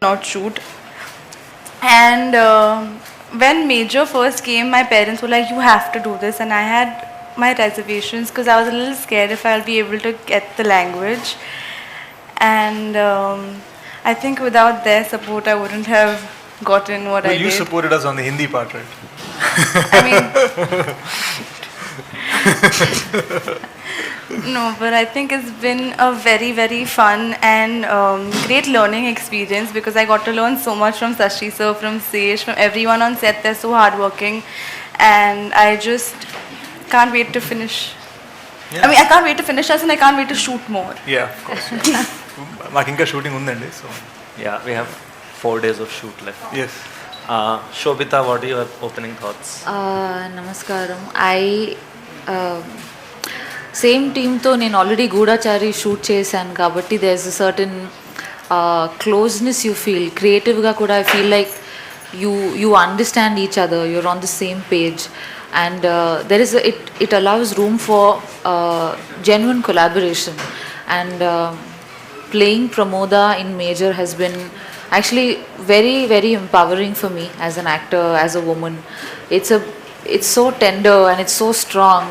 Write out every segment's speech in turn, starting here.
not shoot. And when Major first came, my parents were like, "You have to do this," and I had my reservations because I was a little scared if I'll be able to get the language. And I think without their support, I wouldn't have gotten what Well, I you did. supported us on the Hindi part, right? I mean, no, but I think it's been a very, very fun and great learning experience because I got to learn so much from Sashi sir, from Sesh, from everyone on set. They're so hardworking, and I just can't wait to finish. I mean, I can't wait to finish us, and I can't wait to shoot more. Yeah, of course. మాకు ఇంకా shooting ఉందండి, so Yeah, we have 4 days of shoot left. Yes. Shobita, what are your opening thoughts? నమస్కారం. Same టీమ్తో నేను already Goodachari shoot చేశాను కాబట్టి there is a certain closeness you feel. క్రియేటివ్గా కూడా I feel like you understand each other, you're on the same page, and there is it allows room for genuine collaboration. And playing Pramoda in Major has been actually very, very empowering for me as an actor, as a woman. It's so tender and it's so strong.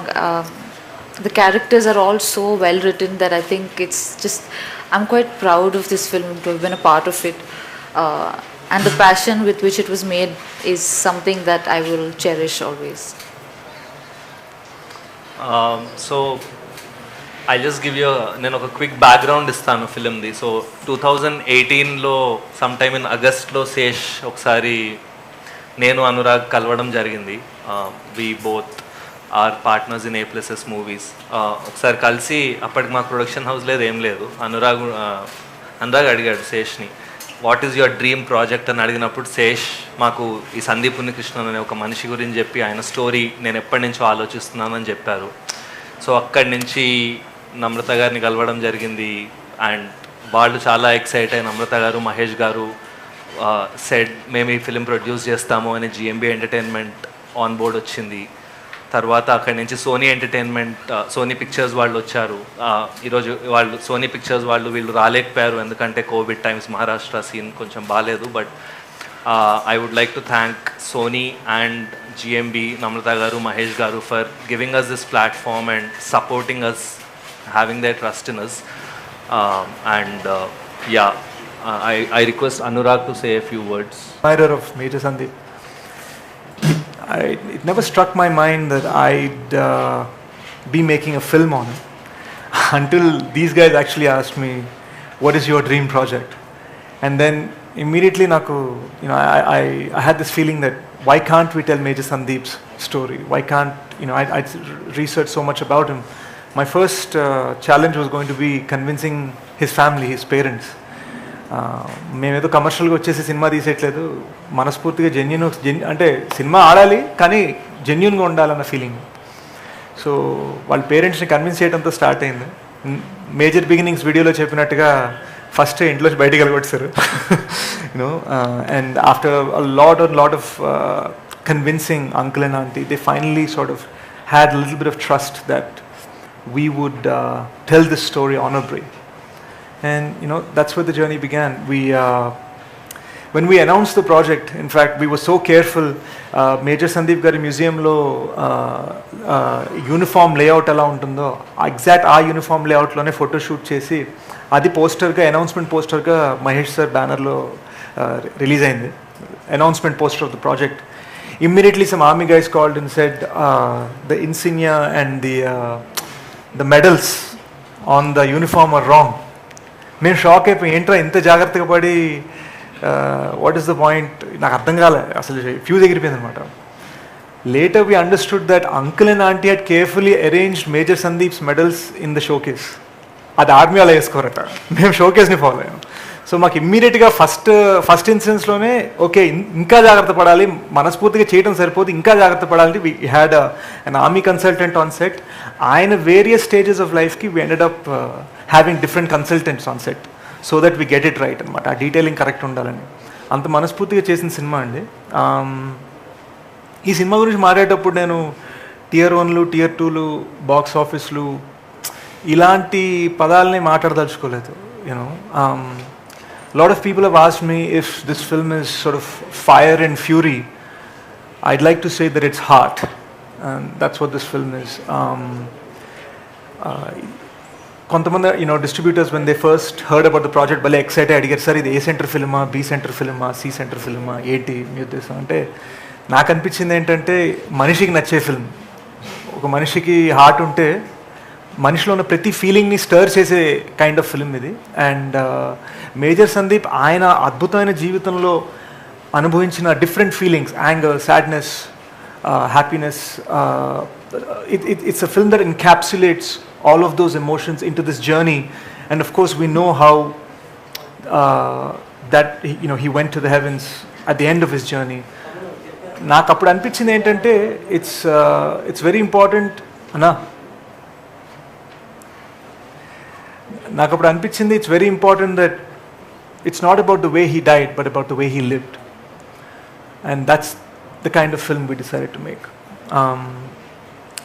The characters are all so well written that I think it's just, I'm quite proud of this film to have been a part of it. And the passion with which it was made is something that I will cherish always. So I just give you, నేను ఒక quick background ఇస్తాను ఫిలింది. So 2018లో some time in ఆగస్ట్లో శేష్ ఒకసారి నేను అనురాగ్ కలవడం జరిగింది. We both are partners in A+S movies. ఒకసారి కలిసి అప్పటికి మాకు ప్రొడక్షన్ హౌస్ లేదు, ఏం లేదు. అనురాగ్ అడిగాడు శేష్ని, what is your dream project అని అడిగినప్పుడు శేష్ మాకు ఈ సందీప్ ఉన్నికృష్ణన్ అనే ఒక మనిషి గురించి చెప్పి ఆయన స్టోరీ నేను ఎప్పటి నుంచో ఆలోచిస్తున్నానని చెప్పారు. సో అక్కడి నుంచి నమ్రత గారిని కలవడం జరిగింది అండ్ వాళ్ళు చాలా ఎక్సైట్ అయ్యి నమ్రత గారు, మహేష్ గారు సెడ్ మేము ఈ ఫిలిం ప్రొడ్యూస్ చేస్తాము అని GMB ఎంటర్టైన్మెంట్ ఆన్ బోర్డ్ వచ్చింది. తర్వాత అక్కడి నుంచి సోనీ ఎంటర్టైన్మెంట్, సోనీ పిక్చర్స్ వాళ్ళు వచ్చారు. ఈరోజు వాళ్ళు సోనీ పిక్చర్స్ వాళ్ళు వీళ్ళు రాలేకపోయారు ఎందుకంటే కోవిడ్ టైమ్స్, మహారాష్ట్ర సీన్ కొంచెం బాగాలేదు. But I would like to thank Sony and GMB, Namrata Garu, Mahesh Garu for giving us this platform and supporting us, having their trust in us. I request Anurag to say a few words. Admirer of Major Sandeep. It never struck my mind that I'd be making a film on it until these guys actually asked me, what is your dream project? And then immediately naku, I had this feeling that why can't we tell Major Sandeep's story? Why can't, I researched so much about him. My first challenge was going to be convincing his family, his parents. మేమేదో కమర్షియల్గా వచ్చేసి cinema తీసేయట్లేదు, మనస్ఫూర్తిగా అంటే cinema ఆడాలి కానీ జెన్యున్గా ఉండాలన్న feeling. So వాళ్ళ పేరెంట్స్ని కన్విన్స్ చేయడంతో స్టార్ట్ అయింది. మేజర్ బిగినింగ్స్ వీడియోలో చెప్పినట్టుగా ఫస్ట్ ఇంట్లో బయటికి వెళ్ళగొట్టారు. And after lot of convincing uncle and aunty, they finally sort of had little bit of trust that we would tell this story honorably. And that's where the journey began. When we announced the project, in fact we were so careful. Major Sandeep Gari museum lo uniform layout ఎలా ఉంటుందో exact ఆ uniform లేఅవుట్లోనే photo shoot చేసి అది పోస్టర్గా, announcement పోస్టర్గా Mahesh sir బ్యానర్లో release అయింది. Announcement poster of the project. Immediately some army guys called and said the insignia and the medals on the uniform are wrong. మేము shock అయిపోయి, ఏంట్రా ఇంత జాగ్రత్తగా పడి, వాట్ ఈస్ ద పాయింట్, నాకు అర్థం కాలే, అసలు ఫ్యూజ్ ఎగిరిపోయింది అనమాట. Later we understood that uncle and aunty had carefully arranged major Sandeep's medals in the showcase. అది ఆర్మీ అలా వేసుకోరట, మేము షోకేస్ని ఫాలో అయ్యాం. సో మాకు ఇమ్మీడియట్గా ఫస్ట్ ఇన్సిడెన్స్లోనే ఓకే ఇంకా జాగ్రత్త పడాలి, మనస్ఫూర్తిగా చేయడం సరిపోదు, ఇంకా జాగ్రత్త పడాలంటే we had an army consultant on set. ఆయన వేరియస్ స్టేజెస్ ఆఫ్ లైఫ్కి we ended up having different consultants on set so that we get it right అనమాట. ఆ డీటెయిలింగ్ కరెక్ట్ ఉండాలని అంత మనస్ఫూర్తిగా చేసిన సినిమా అండి. ఈ సినిమా గురించి మాట్లాడేటప్పుడు నేను Tier 1లు Tier 2లు బాక్స్ ఆఫీస్లు ఇలాంటి పదాలని మాట్లాడదలుచుకోలేదు. a lot of people have asked me if this film is sort of fire and fury. I'd like to say that it's heart, and that's what this film is. కొంతమంది distributors when they first heard about the project భలే excited అడిగారు, sir ఇది A centre ఫిల్మా, B centre ఫిల్మా, C centre ఫిల్మా, ఏంటి మీ ఉద్దేశం అంటే, నాకు అనిపించింది ఏంటంటే మనిషికి నచ్చే ఫిల్మ్. ఒక మనిషికి హార్ట్ ఉంటే మనిషిలో ఉన్న ప్రతి ఫీలింగ్ని స్టర్ చేసే కైండ్ ఆఫ్ ఫిల్మ్ ఇది. అండ్ మేజర్ సందీప్ ఆయన అద్భుతమైన జీవితంలో అనుభవించిన different feelings, anger, sadness, happiness, it's a film that encapsulates all of those emotions into this journey. And of course we know how that he went to the heavens at the end of his journey. నాకు అప్పుడు అనిపించింది ఏంటంటే it's very important అన్నా, నాకు అప్పుడు అనిపించింది it's very important that it's not about the way he died but about the way he lived. And that's the kind of film we decided to make.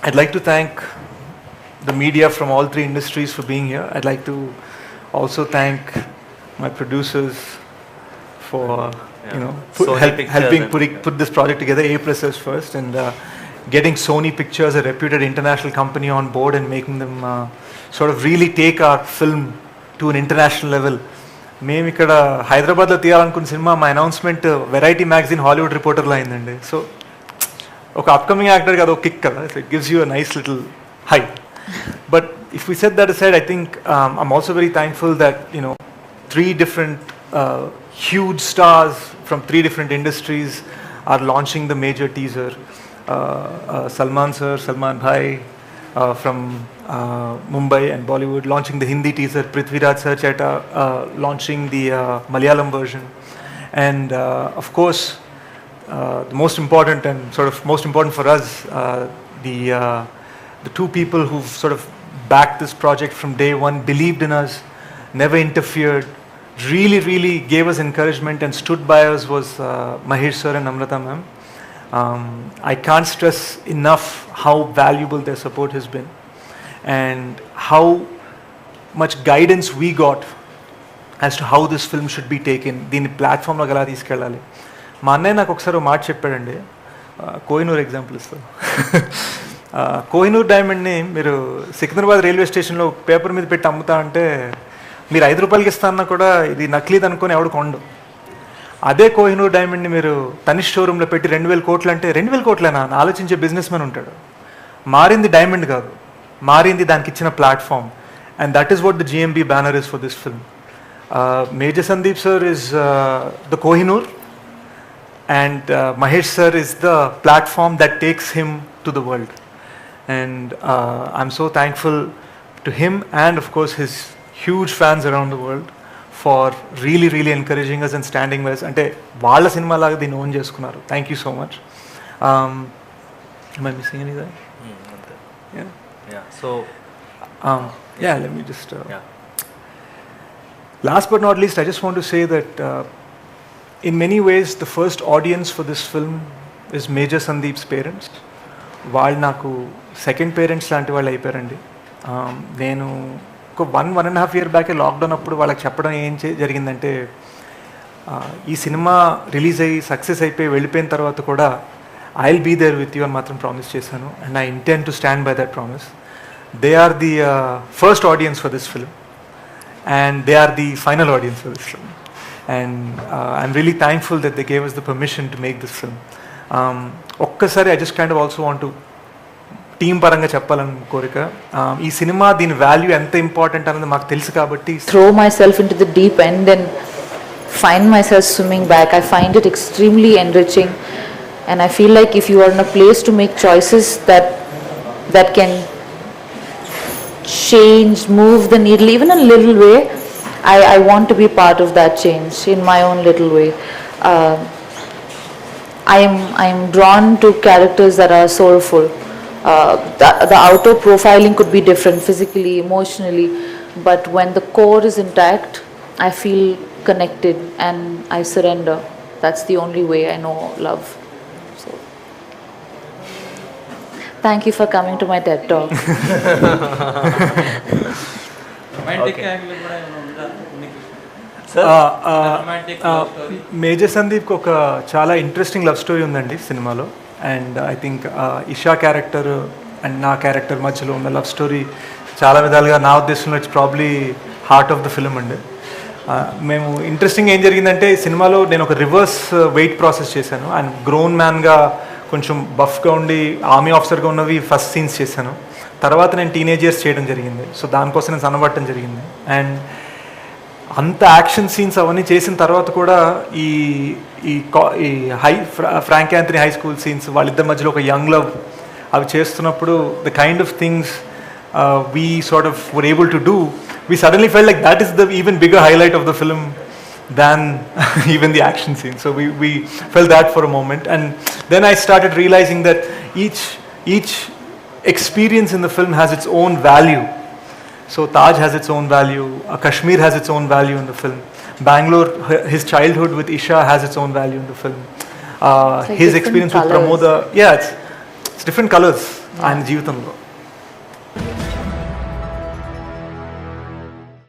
I'd like to thank the media from all three industries for being here. I'd like to also thank my producers for helping put this project together. A-Press first, and getting Sony Pictures, a reputed international company, on board and making them sort of really take our film to an international level. మేము ఇక్కడ హైదరాబాద్లో తీయాలనుకున్న cinema మా announcement variety magazine Hollywood రిపోర్టర్లో అయిందండి. So ఒక upcoming actor కదా, ఒక kick కదా, it gives you a nice little high. But if we set that aside, I think I'm also very thankful that three different huge stars from three different industries are launching the major teaser. Salman Bhai from Mumbai and Bollywood launching the Hindi teaser, Prithviraj Sarcheta launching the Malayalam version, and of course the most important and sort of most important for us, the two people who've sort of backed this project from day one, believed in us, never interfered, really gave us encouragement and stood by us, was Mahesh sir and Namrata ma'am. I can't stress enough how valuable their support has been and how much guidance we got as to how this film should be taken, దీని ప్లాట్ఫామ్లో ఎలా తీసుకెళ్ళాలి. మా అన్నయ్య నాకు ఒకసారి ఒక మాట చెప్పాడండి, కోహినూర్ ఎగ్జాంపుల్ ఇస్తాను. కోహినూర్ డైమండ్ని మీరు సికింద్రాబాద్ రైల్వే స్టేషన్లో పేపర్ మీద పెట్టి అమ్ముతా అంటే మీరు 5 రూపాయలకి ఇస్తానన్నా కూడా ఇది నకిలీది అనుకొని ఎవడు కొండు. అదే కోహినూర్ డైమండ్ని మీరు తనిష్ షోరూంలో పెట్టి 2,000 కోట్లు అంటే 2,000 కోట్లేనా అని ఆలోచించే బిజినెస్ మ్యాన్ ఉంటాడు. మారింది డైమండ్ కాదు, మారింది దానికి ఇచ్చిన platform. And that is what the GMB banner is for this film. Major Sandeep sir is the Kohinoor, and Mahesh sir is the platform that takes him to the world. And I'm so thankful to him and of course his huge fans around the world for really encouraging us and standing with us. Ante vaalla cinema laga deen own cheskunnaru. Thank you so much. Am I missing anything? Yeah. So let me just last but not least, I just want to say that in many ways the first audience for this film is Major Sandeep's parents. వాళ్ళు నాకు second parents లాంటి వాళ్ళు అయిపోయారండి. నేను ఒక 1.5 year బ్యాకే lockdown అప్పుడు వాళ్ళకి చెప్పడం జరిగిందంటే, ఈ సినిమా రిలీజ్ అయ్యి సక్సెస్ అయిపోయి వెళ్ళిపోయిన తర్వాత కూడా I will be there with you అని మాత్రం ప్రామిస్ చేశాను. And I intend to stand by that promise. They are the first audience for this film and they are the final audience for this film. And I'm really thankful that they gave us the permission to make this film. ఒక్కసారి I just kind of also want to team పరంగా చెప్పాలని కోరిక. ఈ cinema దీని value ఎంత important అన్నది మాకు తెలుసు కాబట్టి throw myself into the deep end and find myself swimming back. I find it extremely enriching, and I feel like if you are in a place to make choices that can change, move the needle even a little way, I want to be part of that change in my own little way. I am drawn to characters that are soulful. The outer profiling could be different physically, emotionally, but when the core is intact, I feel connected and I surrender. That's the only way I know love. So thank you for coming to my TED Talk. Romantic angle కూడా ఏమైనా ఉందా? Sir? Major సందీప్కి ఒక చాలా interesting love story ఉందండి సినిమాలో. And I think Isha character and నా character మధ్యలో ఉన్న లవ్ స్టోరీ చాలా విధాలుగా నా ఉద్దేశంలో it's probably heart of the film అండి. మేము ఇంట్రెస్టింగ్ ఏం జరిగిందంటే సినిమాలో నేను ఒక రివర్స్ వెయిట్ ప్రాసెస్ చేశాను. అండ్ గ్రోన్ మ్యాన్గా కొంచెం బఫ్గా ఉండి ఆర్మీ ఆఫీసర్గా ఉన్నవి ఫస్ట్ సీన్స్ చేశాను. తర్వాత నేను టీనేజర్స్ చేయడం జరిగింది. సో దానికోసం నేను సన్నబట్టడం జరిగింది. అండ్ అంత యాక్షన్ సీన్స్ అవన్నీ చేసిన తర్వాత కూడా ఈ ఈ ఈ Frank Anthony high school scenes, వాళ్ళిద్దరి మధ్యలో ఒక యంగ్ లవ్ అవి చేస్తున్నప్పుడు the kind of things we sort of were able to do, we suddenly felt like that is the even bigger highlight of the film than even the action scene. So we felt that for a moment, and then I started realizing that each experience in the film has its own value. So Taj has its own value, Kashmir has its own value in the film, Bangalore, his childhood with Isha has its own value in the film, It's like his different experience with colours. Pramoda, yeah, it's different colors and Jeevitamlo.